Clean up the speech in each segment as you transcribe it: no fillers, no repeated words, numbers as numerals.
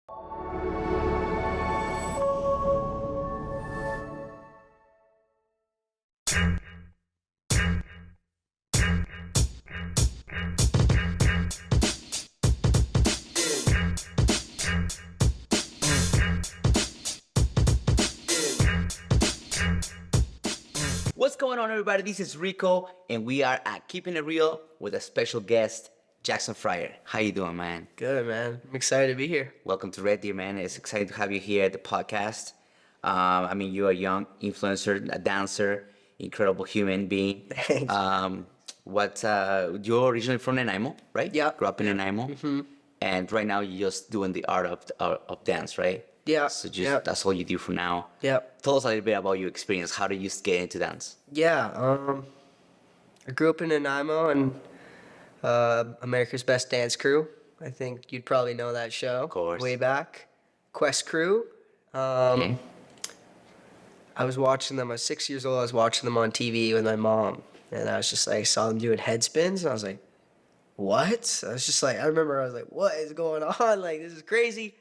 What's going on, everybody? This is Rico, and we are at Keeping It Real with a special guest, Jacksun Fryer. How you doing, man? Good, man. I'm excited to be here. Welcome to Red Deer, man. It's exciting to have you here at the podcast. You're a young influencer, a dancer, incredible human being. Thanks. You're originally from Nanaimo, right? Yeah. Grew up in Nanaimo. Mm-hmm. And right now you're just doing the art of dance, right? Yeah. So that's all you do for now. Yeah. Tell us a little bit about your experience. How did you get into dance? Yeah. I grew up in Nanaimo and America's Best Dance Crew. I think you'd probably know that show. Of course. Way back. Quest Crew. Okay. I was watching them. I was 6 years old. I was watching them on TV with my mom. And I was just like, saw them doing head spins. And I was like, what? I was just like, I remember I was like, what is going on? Like, this is crazy.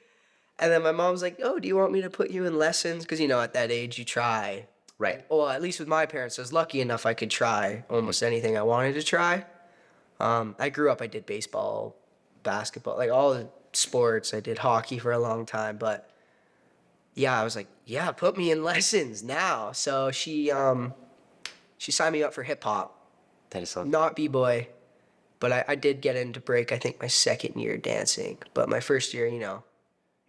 And then my mom was like, oh, do you want me to put you in lessons? Because, you know, at that age, you try. Right. Well, at least with my parents, I was lucky enough I could try almost anything I wanted to try. I grew up, I did baseball, basketball, like all the sports. I did hockey for a long time. But, yeah, I was like, yeah, put me in lessons now. So she signed me up for hip-hop. That is so. Not b-boy. But I did get into break, I think, my second year dancing. But my first year, you know.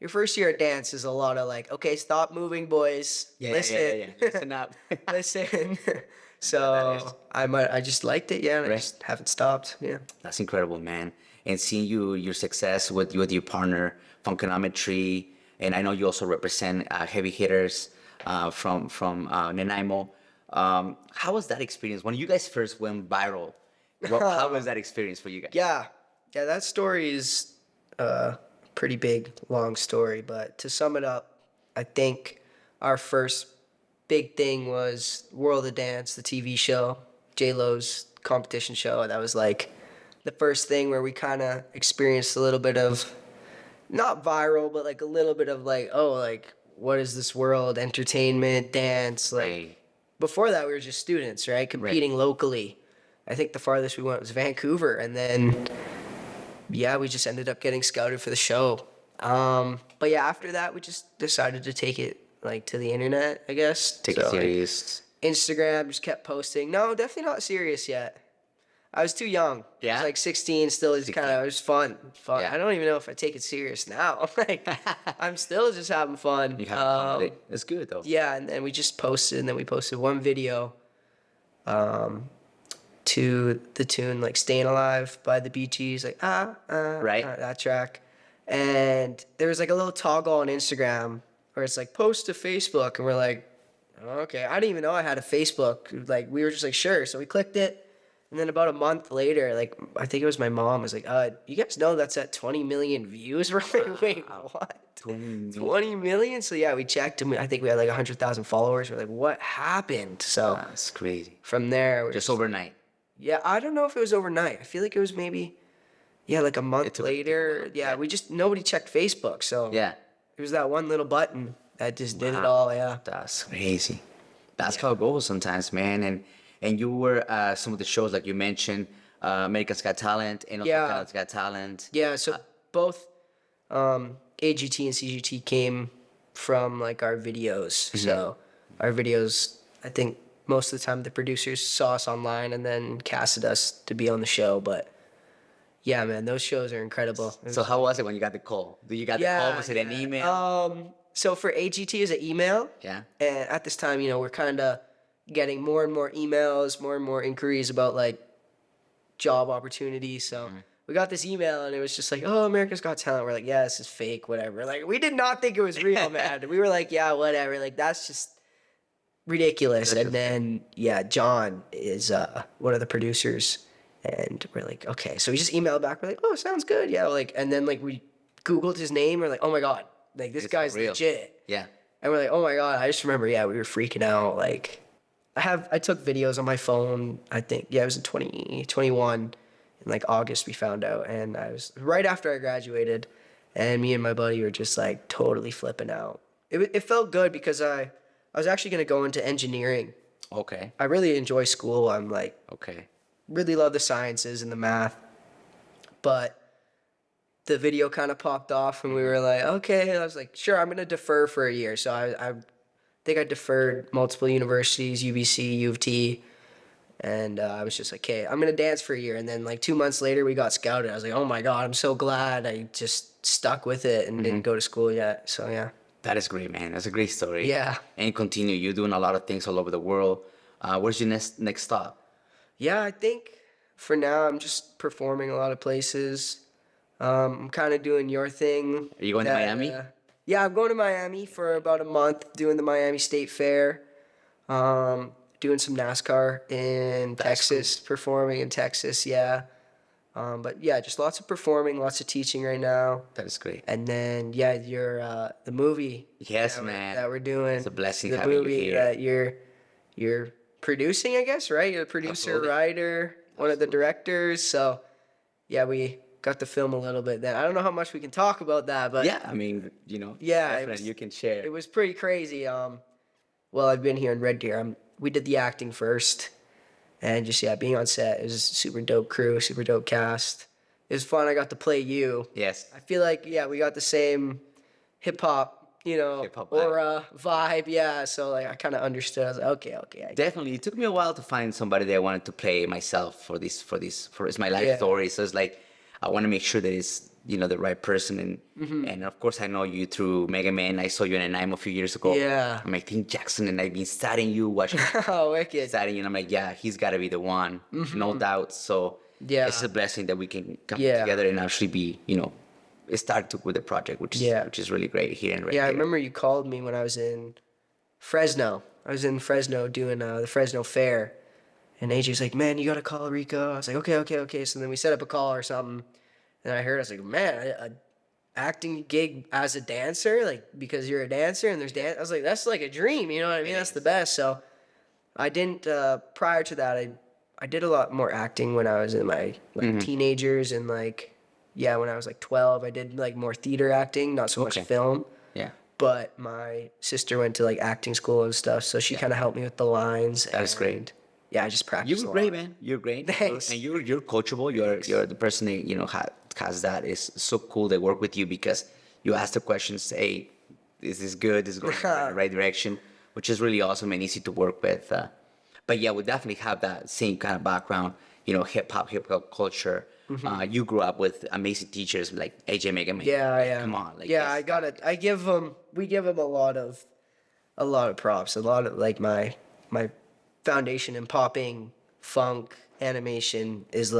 Your first year at dance is a lot of like, okay, stop moving, boys. Listen. Yeah. Listen up. Listen. So I just liked it, yeah, and I just haven't stopped. Yeah. That's incredible, man. And seeing your success with your partner, Funkonometry, and I know you also represent Heavy Hitters from Nanaimo. How was that experience when you guys first went viral? How was that experience for you guys? Yeah, that story is pretty big, long story, but to sum it up, I think our first big thing was World of Dance, the TV show, J-Lo's competition show. That was like the first thing where we kind of experienced a little bit of, not viral, but like a little bit of like, oh, like, what is this world? Entertainment, dance. Like, Right. Before that, we were just students, right? Competing locally. I think the farthest we went was Vancouver, and then yeah, we just ended up getting scouted for the show. But yeah, after that, we just decided to take it like to the internet, I guess. Take it serious. Like, Instagram, just kept posting. No, definitely not serious yet. I was too young. Yeah? I was like 16, still is kind of, it was fun. Yeah. I don't even know if I take it serious now. Like, I'm still just having fun. You have fun with it. It's good though. Yeah, and then we just posted, and then we posted one video to the tune like Staying Alive by the Bee Gees, like Right. that track. And there was like a little toggle on Instagram where it's like post to Facebook, and we're like, okay, I didn't even know I had a Facebook. Like, we were just like, sure. So we clicked it, and then about a month later, like, I think it was my mom was like, you guys know that's at 20 million views? We're like, wait, what? 20 million? So yeah, we checked, and I think we had like 100,000 followers. We're like, what happened? So That's crazy. from there, we're Just overnight. yeah, I don't know if it was overnight. I feel like it was maybe, like a month later. Yeah, nobody checked Facebook. So Yeah. it was that one little button that just did it all. Yeah. That's crazy. That's how it goes sometimes, man. And you were some of the shows like you mentioned, America's Got Talent and also Canada's Got Talent. Yeah. So both AGT and CGT came from like our videos. So our videos, I think most of the time the producers saw us online and then casted us to be on the show. But yeah, man, those shows are incredible. So how was it when you got the call? You got the call? Was it an email? So for AGT is an email. Yeah. And at this time, we're kind of getting more and more emails, more and more inquiries about like job opportunities. So we got this email, and it was just like, oh, America's Got Talent. We're like, yeah, this is fake, whatever. Like, we did not think it was real, man. We were like, yeah, whatever. Like, that's just ridiculous. And then, yeah, John is one of the producers. And we're like, okay. So we just emailed back. We're like, oh, sounds good. Yeah. Like, and then like we Googled his name. We're like, oh my God, like this guy's real. legit. Yeah. And we're like, oh my God. I just remember, yeah, we were freaking out. Like, I took videos on my phone. I think, yeah, it was in 2021. In like August, we found out. And I was right after I graduated. and me and my buddy were just like totally flipping out. It felt good because I was actually going to go into engineering. Okay. I really enjoy school. I'm like Okay. really love the sciences and the math, but the video kind of popped off and we were like, okay. I was like, sure, I'm going to defer for a year. So I think I deferred multiple universities, UBC, U of T. And I was just like, okay, I'm going to dance for a year. And then like 2 months later, we got scouted. I was like, oh my God, I'm so glad I just stuck with it and didn't go to school yet. So yeah. That is great, man. That's a great story. Yeah. And continue. You're doing a lot of things all over the world. Where's your next stop? Yeah, I think for now I'm just performing a lot of places. I'm kind of doing your thing. Are you going to Miami? Yeah, I'm going to Miami for about a month, doing the Miami State Fair, doing some NASCAR in Texas, performing in Texas, yeah. But yeah, just lots of performing, lots of teaching right now. That is great. And then yeah, the movie. Yes, man. That we're doing. It's a blessing the having you movie here. that you're producing, I guess, right? You're the producer, Absolutely. writer, one of the directors. So yeah, we got to film a little bit then. I don't know how much we can talk about that, but Yeah, I mean, Yeah, definitely you can share. it was pretty crazy. Well, I've been here in Red Deer. We did the acting first, and just being on set. It was a super dope crew, super dope cast. It was fun. I got to play you. Yes. I feel like we got the same hip hop, Hip-hop vibe. aura vibe. Yeah, so like I kind of understood. I was like, okay. Definitely, it took me a while to find somebody that I wanted to play myself for it's my life Yeah. story. So it's like I want to make sure that it's the right person, and of course I know you through Mega Man. I saw you in Nanaimo a few years ago. Yeah. I'm like, Team Jackson, and I've been studying you, watching Oh, wicked. studying you, and I'm like, yeah, he's got to be the one, no doubt. So Yeah. it's a blessing that we can come Yeah. together and actually be start with the project, which is really great here in Red Yeah, I Deer. remember you called me when I was in Fresno. I was in Fresno doing the Fresno Fair. And AJ's like, man, you got to call Rico. I was like, okay. So then we set up a call or something. And I was like, man, a acting gig as a dancer, like because you're a dancer and there's dance. I was like, that's like a dream, you know what I mean? That's the best. So I didn't, prior to that, I did a lot more acting when I was in my teenagers and when I was like 12, I did like more theater acting, not so much Okay. film. Yeah. But my sister went to like acting school and stuff, so she kind of helped me with the lines. That is great. Yeah, I just practiced. You a were great, lot. man. You're great. Thanks. And you're coachable. You're the person that has that. Is so cool. They work with you because you ask the questions. Hey, is this good? Is it going in the right direction? Which is really awesome and easy to work with. But yeah, we definitely have that same kind of background. Hip hop culture. You grew up with amazing teachers like AJ Mega Man. Yeah. Come on. Like, yeah, I got it. We give them a lot of props. A lot of like my foundation in popping, funk, animation is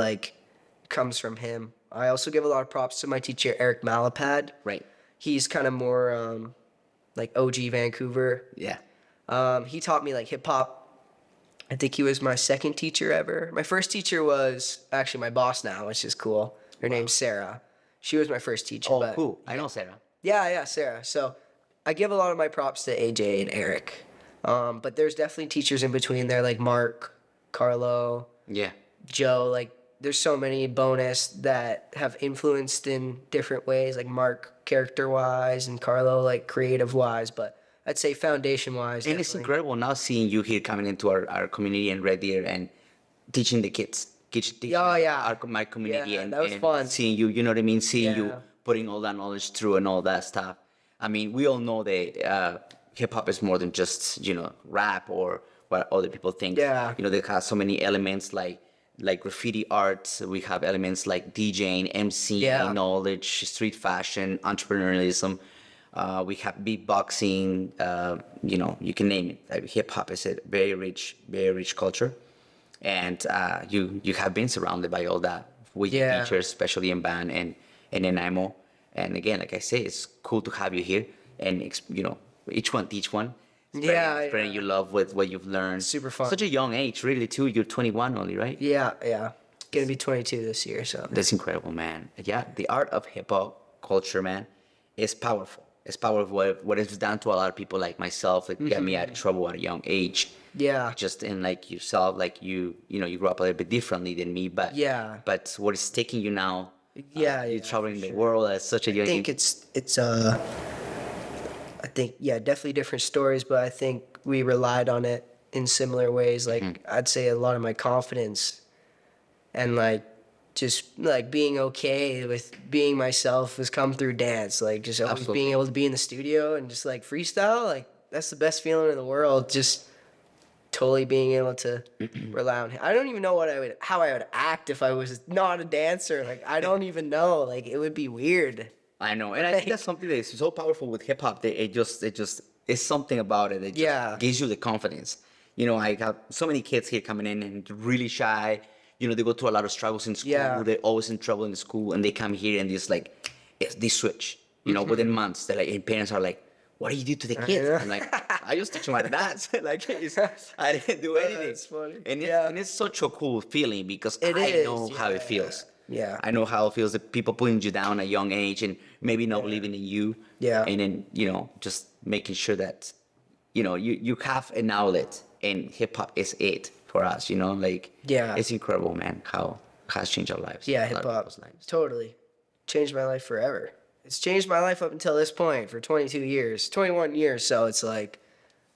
comes from him. I also give a lot of props to my teacher Eric Malapad. Right. He's kind of more like OG Vancouver. Yeah. He taught me like hip hop. I think he was my second teacher ever. My first teacher was actually my boss now, which is cool. Her name's Sarah. She was my first teacher. Oh, but cool. I know Sarah. Yeah, Sarah. So I give a lot of my props to AJ and Eric. But there's definitely teachers in between there like Mark, Carlo, Yeah. Joe. Like there's so many bonus that have influenced in different ways, like Mark character wise and Carlo like creative wise. But I'd say foundation wise. And it's incredible now seeing you here coming into our community in Red Deer and teaching the kids. Teaching my community Yeah, and, that was and fun. seeing you, you know what I mean? Seeing you Yeah. putting all that knowledge through and all that stuff. I mean, we all know that hip hop is more than just, rap or what other people think. Yeah. They have so many elements like graffiti art. We have elements like DJing, MCing, Yeah. knowledge, street fashion, entrepreneurialism. We have beatboxing, you can name it. Hip hop is a very rich culture. And you have been surrounded by all that with your Yeah. teachers, especially in band and in Nanaimo. And again, like I say, it's cool to have you here and, each one teach one. Spreading your love with what you've learned. Super fun. Such a young age, really, too. You're 21 only, right? Yeah. Gonna be 22 this year, so. That's incredible, man. Yeah, the art of hip hop culture, man, is powerful. It's powerful what it's done to a lot of people like myself, that got me out of trouble at a young age. Yeah. Just in like yourself, like you grew up a little bit differently than me, but Yeah. But what is taking you now Yeah, You're yeah, traveling the world at such a young I think age. I think, yeah, definitely different stories, but I think we relied on it in similar ways. Like, I'd say a lot of my confidence and like just like being okay with being myself has come through dance. Like, just always being Absolutely. able to be in the studio and just like freestyle, like, that's the best feeling in the world. Just totally being able to rely on. I don't even know how I would act if I was not a dancer. Like, I don't even know. Like, it would be weird. I know, and I think that's something that is so powerful with hip hop. That it just it's something about it that just Yeah. gives you the confidence. You know, I have so many kids here coming in and really shy. You know, they go through a lot of struggles in school. Yeah. They're always in trouble in school, and they come here and just like they switch. You know, within months, they're like, and parents are like, "What do you do to the kids?" know. I'm like, "I just teach them how to dance. Like, I didn't do anything." That's funny. And Yeah. it's such a cool feeling because It I is, know how it yeah. feels. Yeah. I know how it feels that people putting you down at a young age and maybe not believing in you. Yeah. And then, just making sure that, you have an outlet, and hip hop is it for us, like, Yeah. it's incredible, man, how it has changed our lives. Yeah, a lot hip of hop. people's lives. Totally. Changed my life forever. It's changed my life up until this point for 22 years, 21 years. So it's like,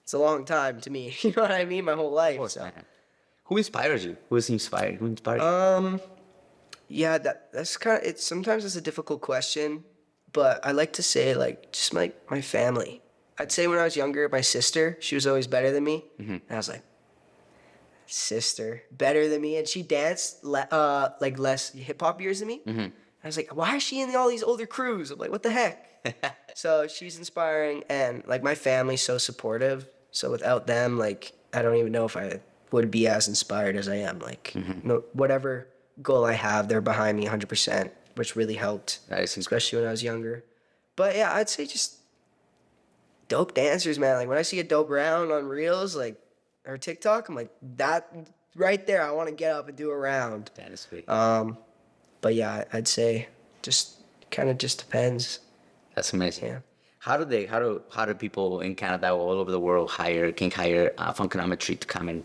it's a long time to me. You know what I mean? My whole life. Of course, So. man. Who inspires you? Who is inspired? Who inspired you? Yeah, that's kind of, sometimes it's a difficult question, but I like to say like just my family. I'd say when I was younger, my sister, she was always better than me. And I was like, sister, better than me. And she danced like less hip hop years than me. I was like, why is she in all these older crews? I'm like, what the heck? So she's inspiring, and like my family's so supportive. So without them, like I don't even know if I would be as inspired as I am. Like no, whatever goal I have, they're behind me 100%, which really helped, That is especially when I was younger. But yeah, I'd say just dope dancers, man. Like when I see a dope round on Reels, like or TikTok, I'm like that right there. I want to get up and do a round. That is sweet. But yeah, I'd say just kind of just depends. That's amazing. Yeah. How do people in Canada or all over the world can hire Funkonometry to come and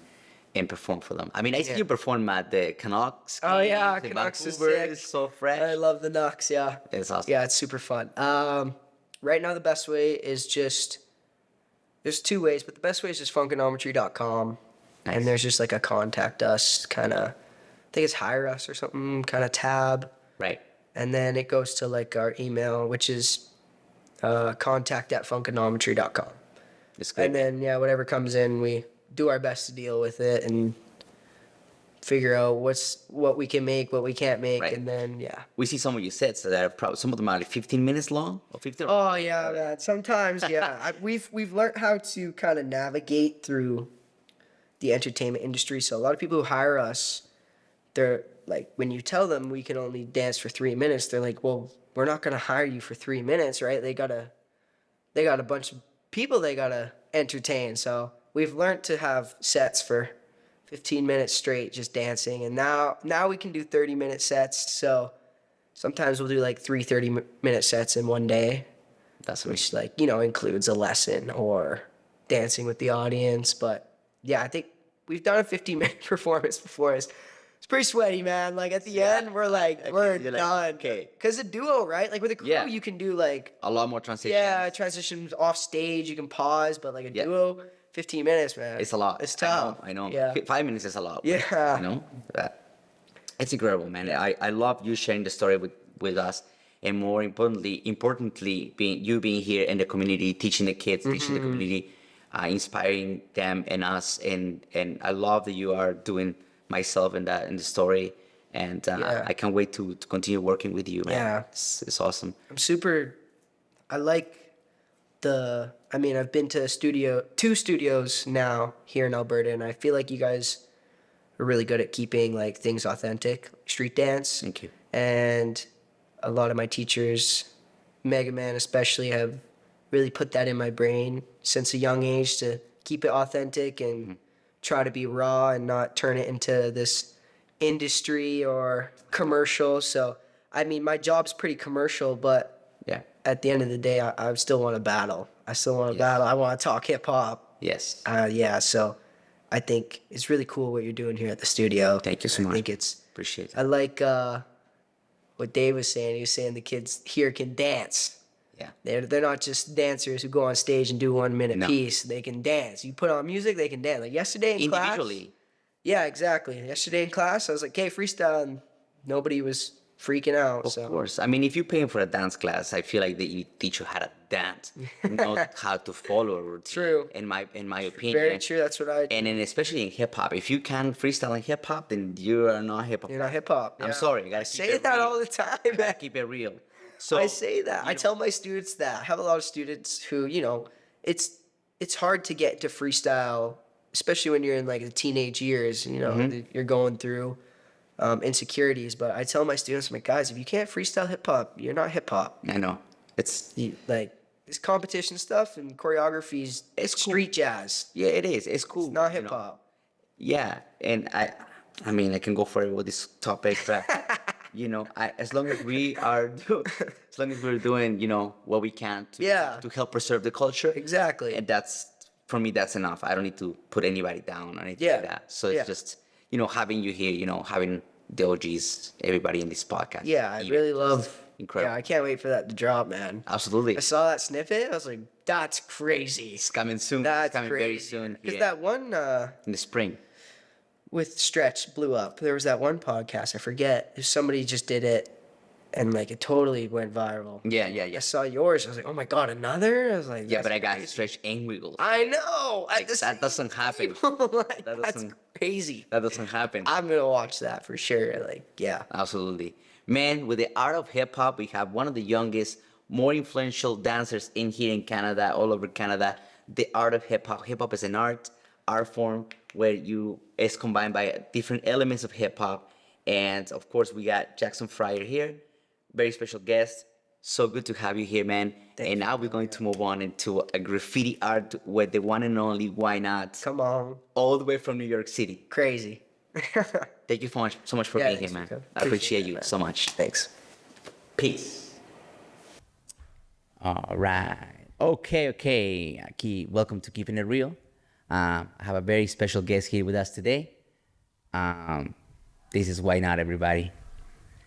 perform for them? I mean, I see Yeah. you perform at the Canucks. Oh yeah, the Canucks is Vancouver sick. is so fresh. I love the Nucks. Yeah. It's awesome. Yeah, it's super fun. Right now the best way is just there's two ways, but the best way is just funkonometry.com. Nice. And there's just like a contact us kind of, I think it's hire us or something kind of tab. Right. And then it goes to like our email, which is contact@funkonometry.com. It's good. And then, yeah, whatever comes in, we do our best to deal with it and figure out what we can make, what we can't make. Right. And then, yeah. We see some of your sets that are probably, some of them are like 15 minutes long or 15. Oh, yeah, man. Sometimes, yeah. We've learned how to kind of navigate through the entertainment industry. So a lot of people who hire us, they're like, when you tell them we can only dance for 3 minutes, they're like, well, we're not going to hire you for 3 minutes, right? They got a bunch of people they got to entertain. So we've learned to have sets for 15 minutes straight just dancing. And now we can do 30-minute sets. So sometimes we'll do like 30-minute sets in one day, That's which amazing. like, includes a lesson or dancing with the audience. But yeah, I think we've done a 15-minute performance before. It's pretty sweaty, man. Like at the end, we're You're like, done. okay. Cause a duo, right? Like with a crew, Yeah. you can do like A lot more transitions. yeah, transitions off stage. You can pause, but like a Yeah. duo, 15 minutes, man. It's a lot. It's tough. I know. Yeah. 5 minutes is a lot. Yeah. You know? It's incredible, man. I love you sharing the story with us. And more importantly, being here in the community, teaching the kids, teaching the community, inspiring them and us. And I love that you are doing myself in the story. And Yeah. I can't wait to continue working with you, man. Yeah. It's awesome. I like I've been to two studios now here in Alberta, and I feel like you guys are really good at keeping like things authentic, street dance. Thank you. And a lot of my teachers, Mega Man especially, have really put that in my brain since a young age to keep it authentic and try to be raw and not turn it into this industry or commercial. So, I mean, my job's pretty commercial, but Yeah. at the end of the day, I still want to battle. I still want to battle. I want to talk hip hop. Yes. Yeah, so I think it's really cool what you're doing here at the studio. Thank you so much. I think it's Appreciate it. I like what Dave was saying. He was saying the kids here can dance. Yeah. They're not just dancers who go on stage and do 1 minute No. piece. They can dance. You put on music, they can dance. Like yesterday in class. Individually. Yeah, exactly. Yesterday in class, I was like, "Hey, freestyle," and nobody was freaking out. Of So course. I mean, if you're paying for a dance class, I feel like they teach you how to dance, not how to follow a routine. True. In my opinion. very true. That's what I. And then especially in hip hop, if you can't freestyle in hip hop, then you are not hip hop. You're not hip hop. I'm sorry. I gotta I keep say it that real. all the time, man. Keep it real. So I say that. I tell my students that. I have a lot of students who, it's hard to get to freestyle, especially when you're in like the teenage years. You're going through insecurities. But I tell my students, I'm like, guys, if you can't freestyle hip hop, you're not hip hop. I know it's Like this competition stuff and choreographies, it's cool. street jazz. yeah, it is. It's cool. It's not you hip know. hop. Yeah, and I mean, I can go further with this topic, but as long as as long as we're doing, what we can to help preserve the culture, Exactly. and that's for me, that's enough. I don't need to put anybody down or anything Yeah. like that. So it's just having you here, having the OGs, everybody in this podcast. Yeah, I even, really just love. incredible. Yeah, I can't wait for that to drop, man. Absolutely, I saw that snippet. I was like, that's crazy. it's coming soon. That's it's coming crazy. very soon. Because Yeah. that one in the spring. with Stretch blew up. There was that one podcast, I forget. Somebody just did it and like it totally went viral. Yeah. I saw yours. I was like, oh my God, another? I was like, Yeah, that's but I got crazy. Stretch and Wiggles. I know. Like, that doesn't happen. Like, That that's doesn't- crazy. That doesn't happen. I'm going to watch that for sure. Like, yeah. Absolutely. Man, with the art of hip hop, we have one of the youngest, more influential dancers in here in Canada, all over Canada. The art of hip hop. Hip hop is an art form where it's combined by different elements of hip hop. And of course, we got Jacksun Fryer here, very special guest. So good to have you here, man. And now we're going to move on into a graffiti art with the one and only YNot, Come on. all the way from New York City. Crazy. Thank you so much for Yeah, being here, thanks, man. Rico. I appreciate Appreciate you it, man. so much. Thanks. Peace. All right. Okay. Welcome to Keeping It Real. I have a very special guest here with us today. This is YNot, everybody.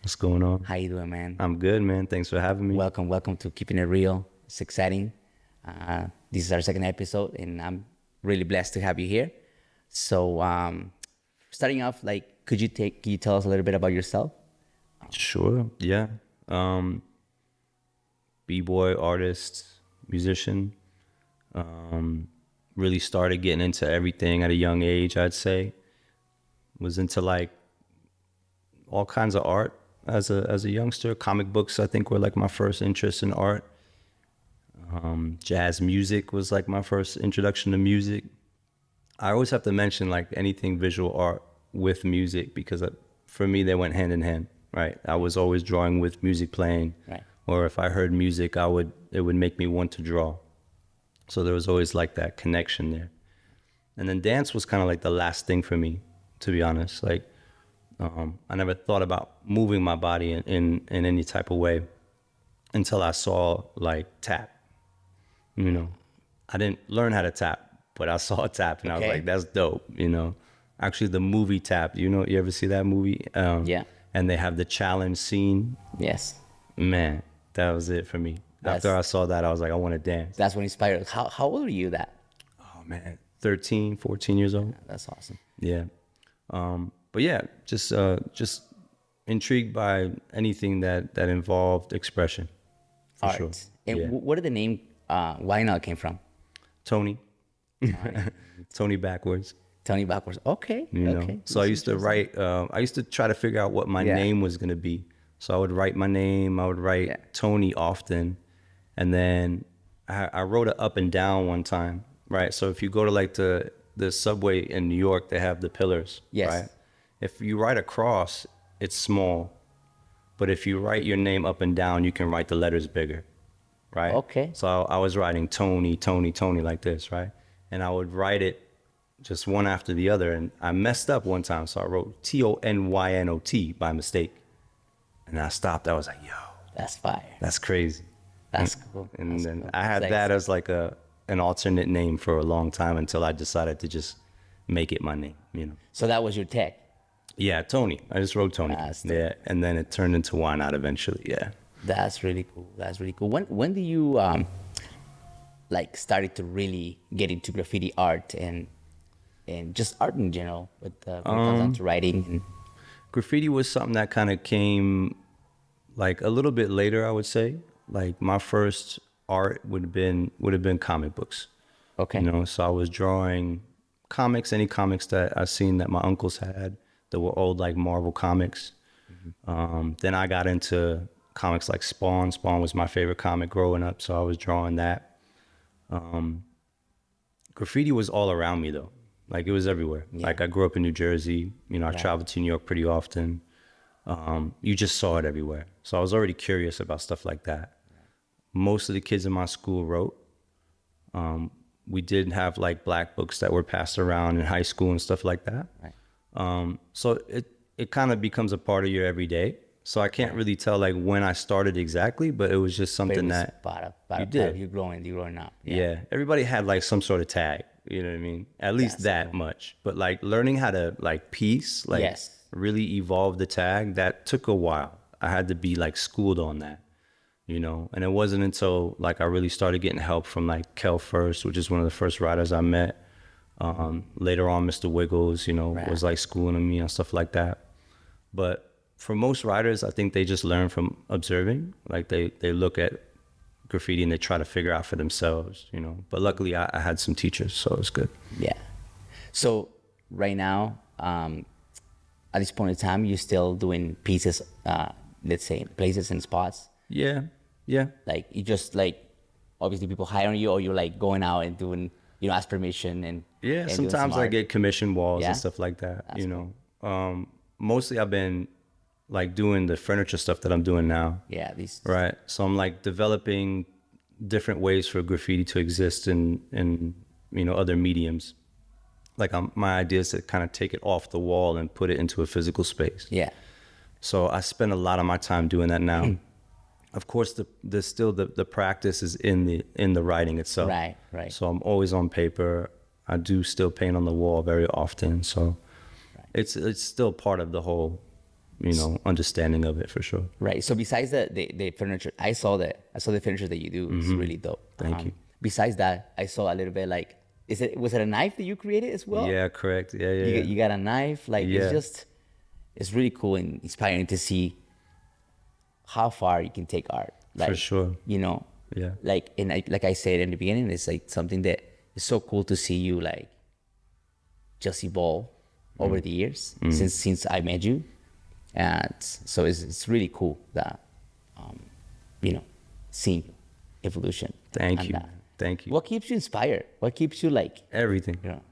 What's going on? How you doing, man? I'm good, man. Thanks for having me. Welcome to Keeping It Real. It's exciting. This is our second episode, and I'm really blessed to have you here. So, starting off, like, can you tell us a little bit about yourself? Sure. Yeah. B-boy, artist, musician. Really started getting into everything at a young age, I'd say. Was into like all kinds of art as a youngster. Comic books, I think, were like my first interest in art. Jazz music was like my first introduction to music. I always have to mention like anything visual art with music because for me they went hand in hand, right? I was always drawing with music playing, Right. or if I heard music, it would make me want to draw. So there was always like that connection there. And then dance was kind of like the last thing for me, to be honest. Like I never thought about moving my body in any type of way until I saw like tap. I didn't learn how to tap, but I saw tap and I was Okay. like, that's dope, Actually, the movie Tap, you ever see that movie? Yeah. And they have the challenge scene. Yes. Man, that was it for me. After I saw that, I was like, I want to dance. That's what inspired us. How old are you that? Oh, man, 13, 14 years old. That's awesome. Yeah. But yeah, just intrigued by anything that involved expression. For Art. sure. And Yeah. where did the name YNot came from? Tony. Tony backwards. Tony backwards. Okay. Okay. So I used to write, I used to try to figure out what my Yeah. name was going to be. So I would write my name, I would write Yeah. Tony often. And then I wrote it up and down one time, right? So if you go to like the subway in New York, they have the pillars, Yes. right? If you write across, it's small. But if you write your name up and down, you can write the letters bigger, right? Okay. So I was writing Tony, Tony, Tony like this, right? And I would write it just one after the other. And I messed up one time. So I wrote TONYNOT by mistake. And I stopped. I was like, yo, That's fire. that's crazy. That's cool. And That's then cool. I had Thanks. that as like an alternate name for a long time until I decided to just make it my name, So that was your tag. Yeah, Tony. I just wrote Tony. Tony. Yeah, and then it turned into YNot eventually. Yeah. That's really cool. That's really cool. When do you like started to really get into graffiti art and just art in general with when it comes down to writing and Graffiti was something that kind of came like a little bit later, I would say. Like my first art would have been comic books. okay. You know, so I was drawing comics, any comics that I seen that my uncles had that were old like Marvel comics. Then I got into comics like Spawn. Spawn was my favorite comic growing up, so I was drawing that. Graffiti was all around me though. Like it was everywhere. Yeah. Like I grew up in New Jersey, you know, I traveled to New York pretty often. You just saw it everywhere. So I was already curious about stuff like that. Most of the kids in my school wrote. We did have like black books that were passed around in high school and stuff like that. Right. So it kind of becomes a part of your everyday. So I can't really tell like when I started exactly, but it was just something that you did. You're growing up. Yeah. Everybody had like some sort of tag, you know what I mean? At least that much. But like learning how to like piece, like Yes. really evolve the tag, that took a while. I had to be like schooled on that, you know? And it wasn't until like I really started getting help from like Kel First, which is one of the first writers I met. Later on, Mr. Wiggles, you know, was like schooling me and stuff like that. But for most writers, I think they just learn from observing. Like they look at graffiti and they try to figure out for themselves, you know. But luckily, I had some teachers, so it's good. Yeah. So right now, at this point in time, you're still doing pieces, let's say places and spots. Yeah, yeah. Like you just like, obviously people hiring you, or you're like going out and doing, you know, ask permission and Yeah, and doing sometimes some I art. get commission walls Yeah? and stuff like that, That's you know. Mostly I've been like doing the furniture stuff that I'm doing now. Yeah, these Right. So I'm like developing different ways for graffiti to exist in you know, other mediums. Like my idea is to kind of take it off the wall and put it into a physical space. Yeah. So I spend a lot of my time doing that now. Of course, the practice is in the writing itself. Right, right. So I'm always on paper. I do still paint on the wall very often. So it's still part of the whole, you know, understanding of it for sure. Right. So besides the furniture, I saw the furniture that you do. It's really dope. Thank you. Besides that, I saw a little bit like, was it a knife that you created as well? Yeah, correct. Yeah. You got a knife. Like Yeah. it's really cool and inspiring to see how far you can take art. Like, For sure. You know. Yeah. Like like I said in the beginning, it's like something that is so cool to see you like just evolve over the years since I met you. And so it's really cool that, you know, seeing evolution. Thank and you. that. Thank you. What keeps you inspired? What keeps you like, Everything. you know?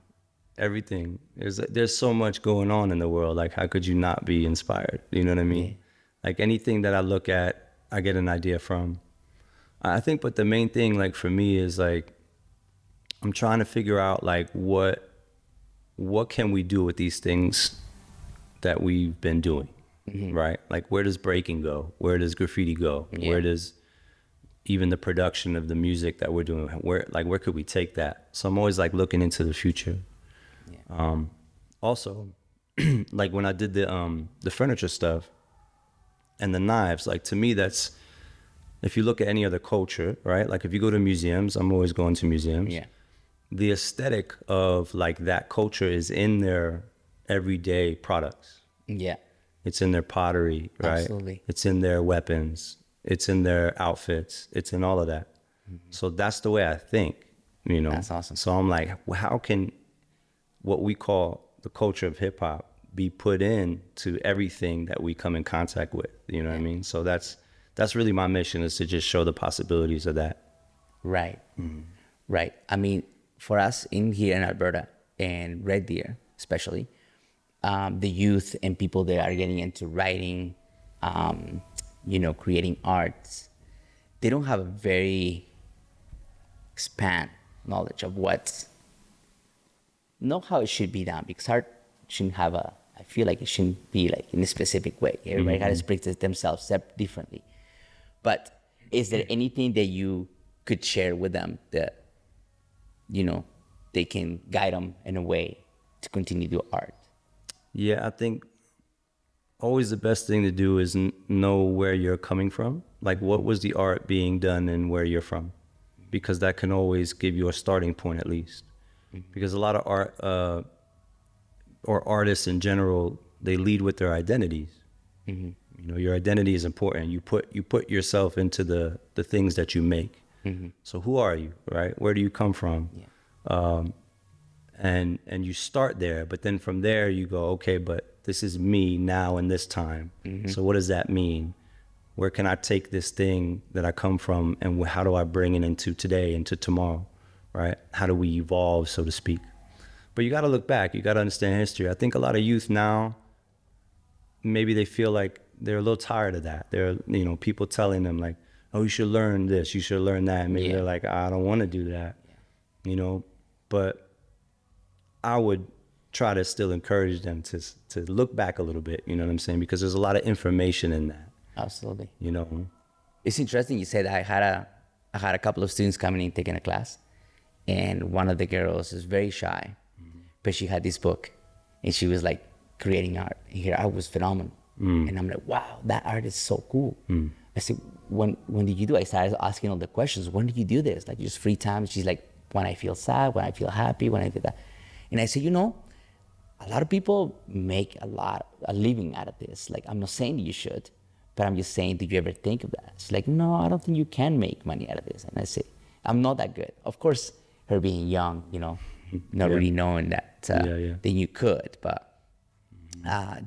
Everything. There's so much going on in the world. Like, how could you not be inspired? You know what I mean? Yeah. Like anything that I look at, I get an idea from. I think, but the main thing, like for me, is like I'm trying to figure out like what can we do with these things that we've been doing, right? Like where does breaking go? Where does graffiti go? Yeah. Where does even the production of the music that we're doing, where could we take that? So I'm always like looking into the future. Yeah. Also, like when I did the furniture stuff and the knives, like to me, that's, if you look at any other culture, right? Like if you go to museums, I'm always going to museums. Yeah. The aesthetic of like that culture is in their everyday products. Yeah. It's in their pottery, right? Absolutely. It's in their weapons. It's in their outfits. It's in all of that. So that's the way I think, you know? That's awesome. So I'm like, well, how can what we call the culture of hip hop be put in to everything that we come in contact with? You know what I mean? So that's really my mission, is to just show the possibilities of that. Right. Right. I mean, for us in here in Alberta and Red Deer, especially, the youth and people that are getting into writing, you know, creating arts, they don't have a very expand knowledge of how it should be done, because art shouldn't have I feel like it shouldn't be like in a specific way. Everybody has to express themselves differently. But is there anything that you could share with them that, you know, they can guide them in a way to continue to do art? Yeah, I think always the best thing to do is know where you're coming from. Like, what was the art being done and where you're from? Because that can always give you a starting point, at least. Because a lot of art, or artists in general, they lead with their identities. You know, your identity is important. You put yourself into the things that you make. So who are you, right? Where do you come from? And you start there, but then from there you go, okay, but this is me now in this time. So what does that mean? Where can I take this thing that I come from, and how do I bring it into today, into tomorrow, right? How do we evolve, so to speak? But you got to look back. You got to understand history. I think a lot of youth now, maybe they feel like they're a little tired of that. They're, you know, people telling them like, oh, you should learn this, you should learn that. And maybe they're like, I don't want to do that, you know, but I would try to still encourage them to look back a little bit, you know what I'm saying? Because there's a lot of information in that. Absolutely. You know, it's interesting you said I had a couple of students coming in taking a class, and one of the girls is very shy, but she had this book, and she was like creating art. And her art was phenomenal, and I'm like, wow, that art is so cool. I said, when did you do it? I started asking all the questions. When did you do this? Like, just free time? She's like, when I feel sad, when I feel happy, when I feel that. And I said, you know, a lot of people make a living out of this. Like, I'm not saying you should, but I'm just saying, did you ever think of that? She's like, no, I don't think you can make money out of this. And I say, I'm not that good. Of course, her being young, you know, not really knowing that, then you could. But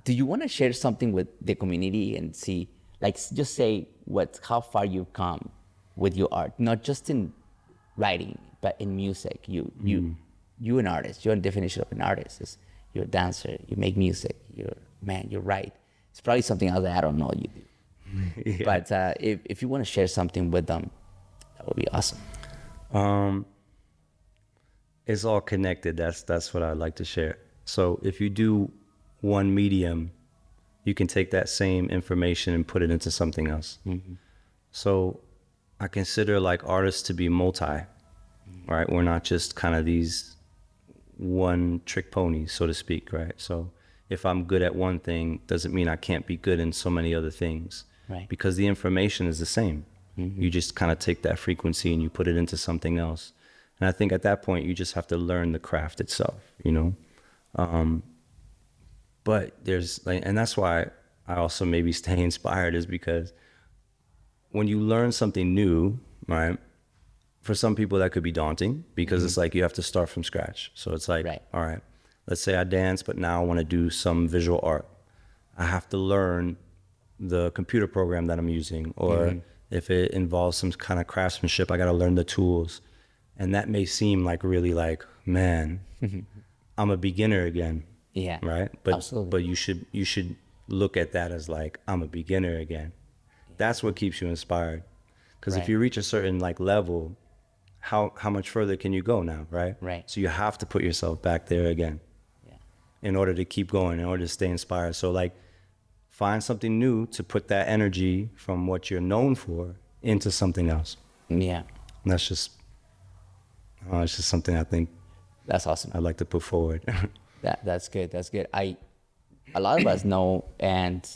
do you want to share something with the community and see, like, just say how far you've come with your art, not just in writing, but in music? You're an artist. Your definition of an artist is you're a dancer, you make music, you're right. It's probably something else that I don't know you do. But if you want to share something with them, that would be awesome. It's all connected. That's what I'd like to share. So if you do one medium, you can take that same information and put it into something else. So I consider like artists to be multi, right? We're not just kind of these one trick ponies, so to speak, right? So if I'm good at one thing, doesn't mean I can't be good in so many other things, right? Because the information is the same. You just kind of take that frequency and you put it into something else. And I think at that point, you just have to learn the craft itself, you know? But there's like, and that's why I also maybe stay inspired, is because when you learn something new, right? For some people that could be daunting, because it's like you have to start from scratch. So it's like, all right, let's say I dance, but now I want to do some visual art. I have to learn the computer program that I'm using, or if it involves some kind of craftsmanship, I got to learn the tools. And that may seem like really like, man, I'm a beginner again. Yeah. Right. But absolutely. But you should look at that as like, I'm a beginner again. That's what keeps you inspired. Because if you reach a certain like level, how much further can you go now, right? Right. So you have to put yourself back there again, in order to keep going, in order to stay inspired. So like, find something new to put that energy from what you're known for into something else. Yeah. And that's just, it's just something I think that's awesome. I'd like to put forward. That's good. That's good. A lot of us know and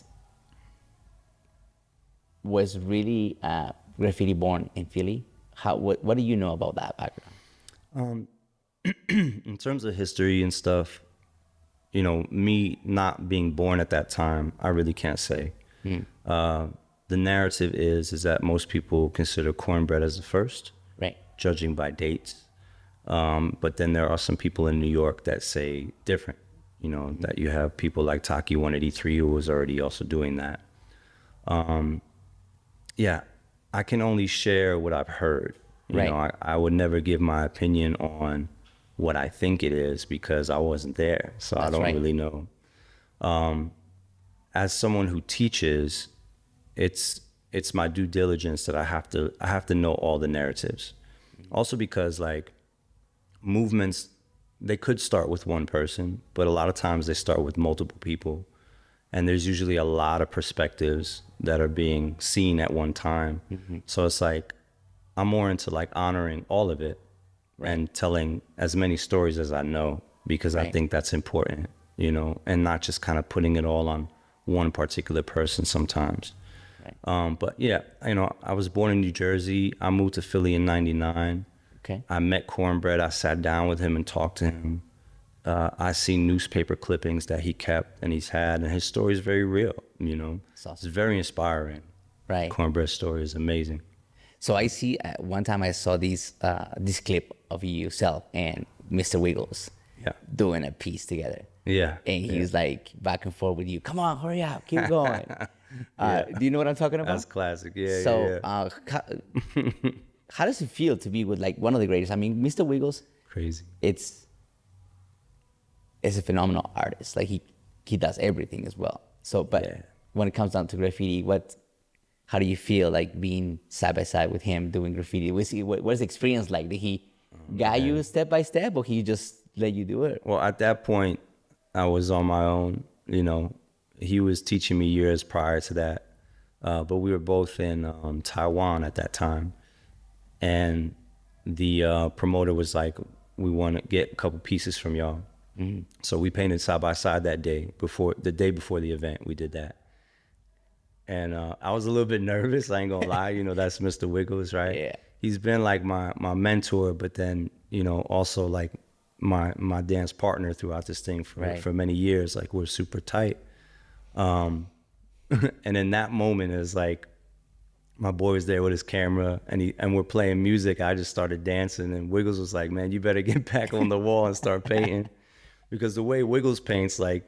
was really graffiti born in Philly. What do you know about that background? In terms of history and stuff, you know, me not being born at that time, I really can't say. The narrative is that most people consider cornbread as the first, right? Judging by dates. But then there are some people in New York that say different, you know, that you have people like Taki 183 who was already also doing that. Yeah, I can only share what I've heard. You know, I would never give my opinion on what I think it is because I wasn't there. So I don't really know. As someone who teaches, it's my due diligence that I have to know all the narratives. Also because like movements, they could start with one person, but a lot of times they start with multiple people. And there's usually a lot of perspectives that are being seen at one time. So it's like, I'm more into like honoring all of it and telling as many stories as I know, because I think that's important, you know, and not just kind of putting it all on one particular person sometimes. Right. But yeah, I was born in New Jersey. I moved to Philly in '99. Okay. I met Cornbread. I sat down with him and talked to him. I see newspaper clippings that he kept and he's had, and his story is very real. It's awesome. It's very inspiring. Right. Cornbread's story is amazing. So I see one time I saw this clip of yourself and Mr. Wiggles Yeah. doing a piece together. Yeah. And he's like back and forth with you. Come on, hurry up, keep going. Do you know what I'm talking about? That's classic. Yeah. So yeah. how does it feel to be with like one of the greatest? I mean, Mr. Wiggles, Crazy. it's a phenomenal artist. Like he does everything as well. So, but Yeah. when it comes down to graffiti, how do you feel like being side by side with him doing graffiti? What's the experience like? Did he guide you step by step, or he just let you do it? Well, at that point, I was on my own. He was teaching me years prior to that, but we were both in Taiwan at that time, and the promoter was like, "We want to get a couple pieces from y'all." Mm-hmm. So we painted side by side that day the day before the event. We did that, and I was a little bit nervous. I ain't gonna lie. That's Mr. Wiggles, right? Yeah. He's been like my mentor, but then also like my dance partner throughout this thing for many years. Like we're super tight. And in that moment, it's like my boy was there with his camera and we're playing music. I just started dancing, and Wiggles was like, "Man, you better get back on the wall and start painting," because the way Wiggles paints, like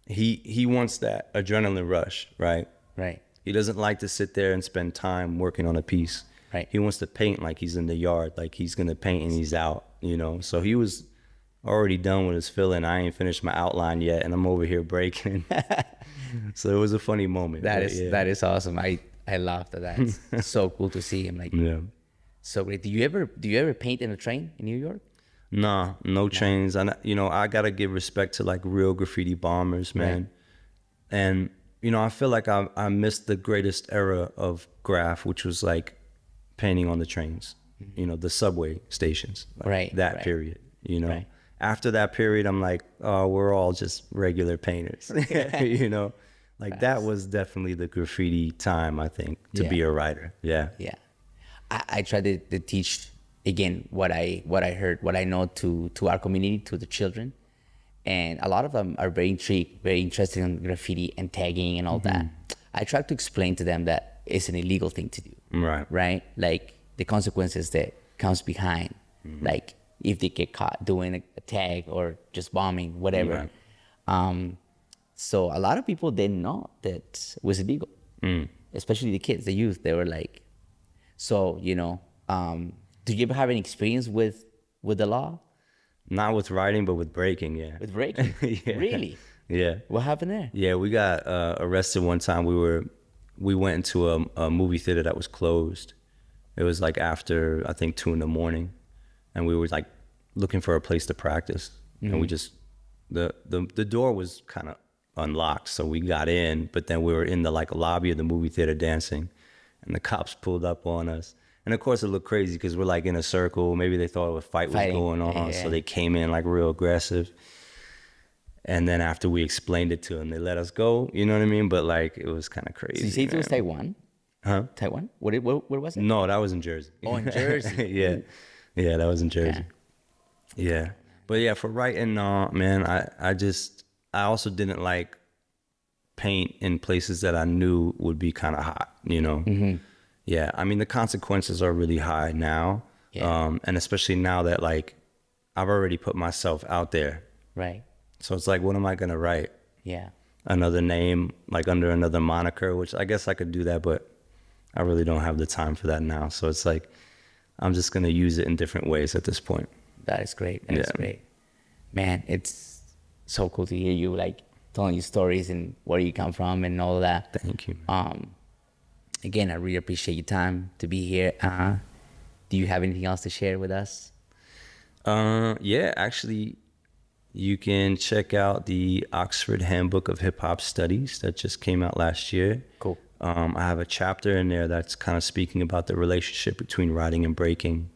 he wants that adrenaline rush, right? Right. He doesn't like to sit there and spend time working on a piece. Right. He wants to paint like he's in the yard, like he's gonna paint and he's out, So he was already done with his filling. I ain't finished my outline yet, and I'm over here breaking. So it was a funny moment. That is awesome. I laughed at that. It's so cool to see him. Like, Yeah. so great. Do you ever paint in a train in New York? Nah, no chains. I gotta give respect to like real graffiti bombers, man. Right. And I feel like I missed the greatest era of graph, which was like painting on the trains, the subway stations, like Right, that right. period, Right. After that period, I'm like, oh, we're all just regular painters, like that was definitely the graffiti time, I think, to be a writer. Yeah. Yeah. I try to teach again what I heard, what I know to our community, to the children. And a lot of them are very intrigued, very interested in graffiti and tagging and all that. I try to explain to them that it's an illegal thing to do. Right. Right? Like the consequences that comes behind, like if they get caught doing a tag or just bombing, whatever. Right. So a lot of people didn't know that it was illegal, especially the kids, the youth. They were like, so, do you ever have any experience with the law? Not with writing, but with breaking. Yeah. With breaking? Yeah. Really? Yeah. What happened there? Yeah, we got arrested one time. We went into a movie theater that was closed. It was like after, I think, 2 a.m, and we were like looking for a place to practice. And we just the door was kind of unlocked, so we got in, but then we were in the like lobby of the movie theater dancing, and the cops pulled up on us. And of course it looked crazy because we're like in a circle. Maybe they thought a fight was going on, so they came in like real aggressive. And then after we explained it to them, they let us go. You know what I mean? But like it was kind of crazy. So you say it was Taiwan? Huh? Taiwan? Where was it? No, that was in Jersey. Oh, in Jersey. Yeah, that was in Jersey. Yeah. But yeah, for writing, man, I also didn't like paint in places that I knew would be kind of hot, Yeah, I mean, the consequences are really high now. Yeah. And especially now that like I've already put myself out there. Right. So it's like, what am I going to write? Yeah. Another name, like under another moniker, which I guess I could do that, but I really don't have the time for that now. So it's like, I'm just going to use it in different ways at this point. That is great. That is great. Man, it's so cool to hear you like telling your stories and where you come from and all of that. Thank you. Again, I really appreciate your time to be here. Do you have anything else to share with us? Yeah, actually, you can check out the Oxford Handbook of Hip Hop Studies that just came out last year. Cool. I have a chapter in there that's kind of speaking about the relationship between writing and breaking.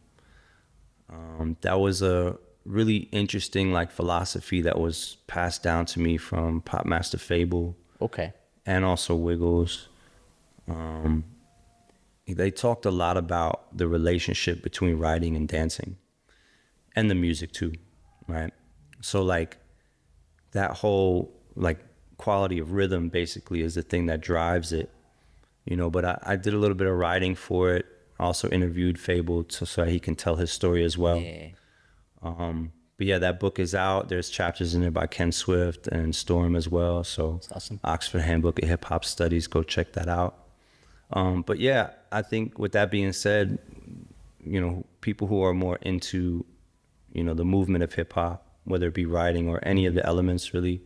That was a really interesting like philosophy that was passed down to me from Pop Master Fable. Okay. and also Wiggles. They talked a lot about the relationship between writing and dancing and the music too, right? So like that whole like quality of rhythm basically is the thing that drives it, you know, but I did a little bit of writing for it. I also interviewed Fable so he can tell his story as well. Yeah. But yeah, that book is out. There's chapters in it by Ken Swift and Storm as well. So That's awesome. Oxford Handbook of Hip Hop Studies, go check that out. But yeah, I think with that being said, you know, people who are more into, you know, the movement of hip hop, whether it be writing or any of the elements, really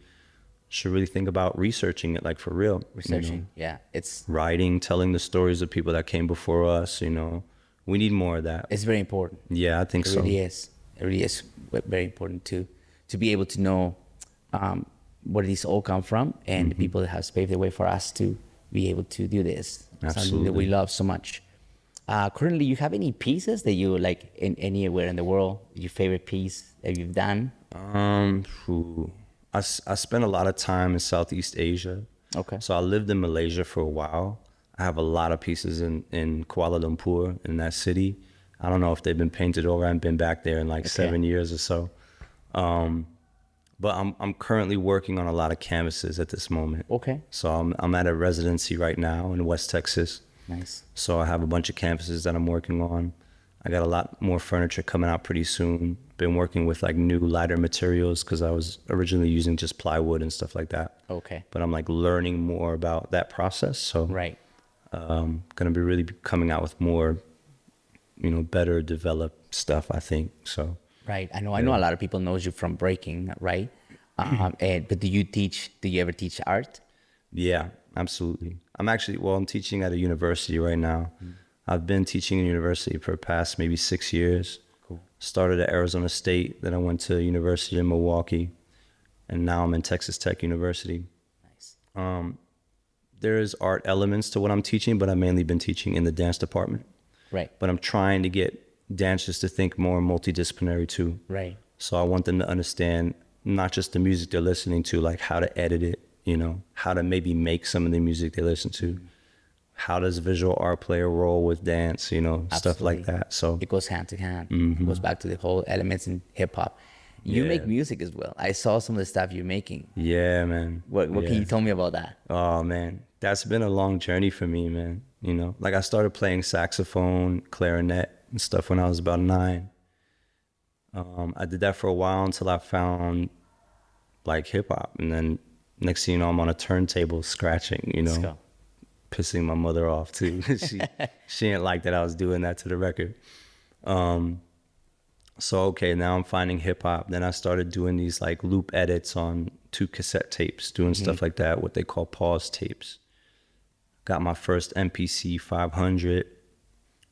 should really think about researching it, like for real. Researching. You know? Yeah. It's Writing, telling the stories of people that came before us, you know, we need more of that. very important. Yeah, I think It so. really is. It really is very important to be able to know where these all come from and the people that have paved the way for us to be able to do this. Something that we Absolutely. love so much. Currently, you have any pieces that you like anywhere in the world? Your favorite piece that you've done? I spent a lot of time in Southeast Asia. Okay. So I lived in Malaysia for a while. I have a lot of pieces in Kuala Lumpur, in that city. I don't know if they've been painted over. I haven't been back there in like 7 years or so. But I'm currently working on a lot of canvases at this moment. Okay. So I'm at a residency right now in West Texas. Nice. So I have a bunch of canvases that I'm working on. I got a lot more furniture coming out pretty soon. Been working with like new lighter materials because I was originally using just plywood and stuff like that. Okay. But I'm like learning more about that process. So Right. gonna be really coming out with more, you know, better developed stuff, I think. So Right. I know a lot of people knows you from breaking, right? But do you ever teach art? yeah, absolutely. I'm teaching at a university right now. I've been teaching in university for the past maybe 6 years. Cool. Started at Arizona State, then I went to University in Milwaukee, and now I'm in Texas Tech University. Nice. There's art elements to what I'm teaching, but I've mainly been teaching in the dance department. Right. But I'm trying to get dancers to think more multidisciplinary too. Right. So I want them to understand not just the music they're listening to, like how to edit it, you know, how to maybe make some of the music they listen to. How does visual art play a role with dance, you know, stuff like Absolutely. that. So It goes hand to hand. It goes back to the whole elements in hip hop. You Yeah. make music as well. I saw some of the stuff you're making. yeah, man. What can you tell me about that? Oh man, that's been a long journey for me, man. You know, like I started playing saxophone, clarinet and stuff when I was about 9. I did that for a while until I found like hip hop, and then next thing you know, I'm on a turntable scratching, you Let's know, go. pissing my mother off too. she didn't like that I was doing that to the record. So okay, now I'm finding hip hop. Then I started doing these like loop edits on 2 cassette tapes, doing stuff like that, what they call pause tapes. Got my first MPC 500.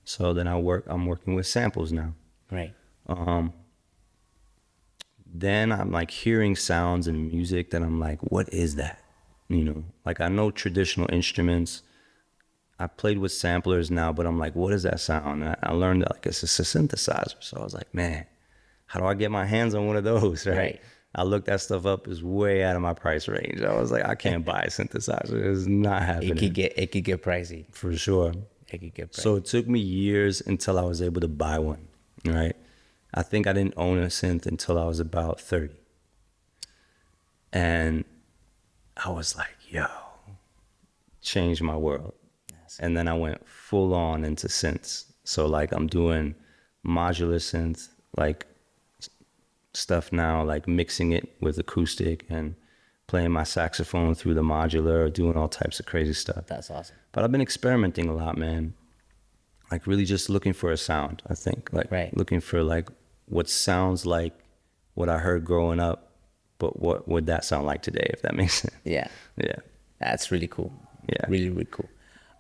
So then I'm working with samples now. Right. Then I'm like hearing sounds and music that I'm like, what is that? You know, like I know traditional instruments. I played with samplers now, but I'm like, what is that sound? And I learned that like it's a synthesizer. So I was like, man, how do I get my hands on one of those? Right. I looked that stuff up. It's way out of my price range. I was like, I can't buy a synthesizer. It's not happening. It could get pricey. For sure. It could get pricey. So it took me years until I was able to buy one, right? I think I didn't own a synth until I was about 30. And I was like, yo, changed my world. Yes. And then I went full on into synths. So like I'm doing modular synth, like stuff now, like mixing it with acoustic and playing my saxophone through the modular, doing all types of crazy stuff. That's awesome. But I've been experimenting a lot, man. Like really just looking for a sound, I think. Like Right. looking for like what sounds like what I heard growing up, but what would that sound like today, if that makes sense? Yeah. Yeah. That's really cool. Yeah. Really, really cool.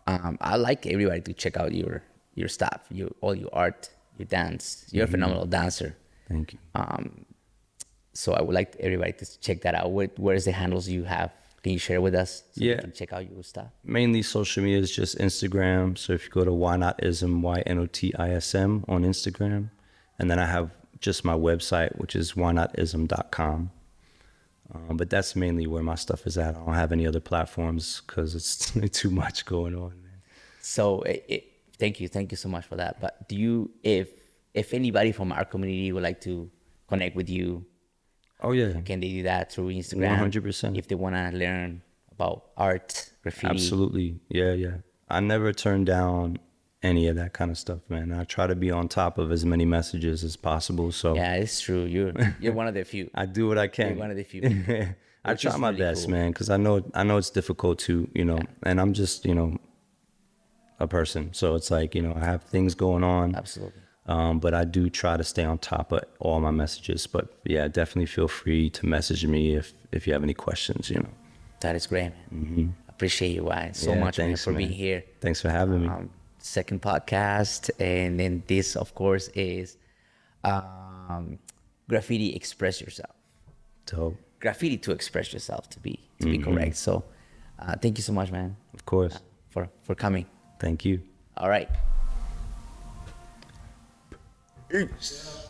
I like everybody to check out your stuff, all your art, your dance. You're a phenomenal dancer. Thank you. So I would like everybody to check that out. Where's the handles you have? Can you share with us so we Yeah. can check out your stuff? Mainly social media is just Instagram. So if you go to YNotism, YNotism on Instagram, and then I have just my website, which is YNotism.com. But that's mainly where my stuff is at. I don't have any other platforms because it's too much going on, man. So thank you so much for that. But do you, if anybody from our community would like to connect with you, Oh yeah, can they do that through Instagram? 100%. If they want to learn about art, graffiti. Absolutely. Yeah. I never turn down any of that kind of stuff, man. I try to be on top of as many messages as possible. So Yeah, it's true. You're one of the few. I do what I can. You're one of the few. I Which try is my really best, cool. man, because I know it's difficult to, and I'm just, a person. So it's like, I have things going on. Absolutely. But I do try to stay on top of all my messages. But yeah, definitely feel free to message me if you have any questions, That is great, man. Appreciate you, Wyatt, so Yeah, much, man, thanks, for being man. here. Thanks for having me. Second podcast, and then this, of course, is Graffiti Express Yourself. Dope. Graffiti to express yourself, to be correct. So thank you so much, man, Of course. for coming. Thank you. All right. Peace.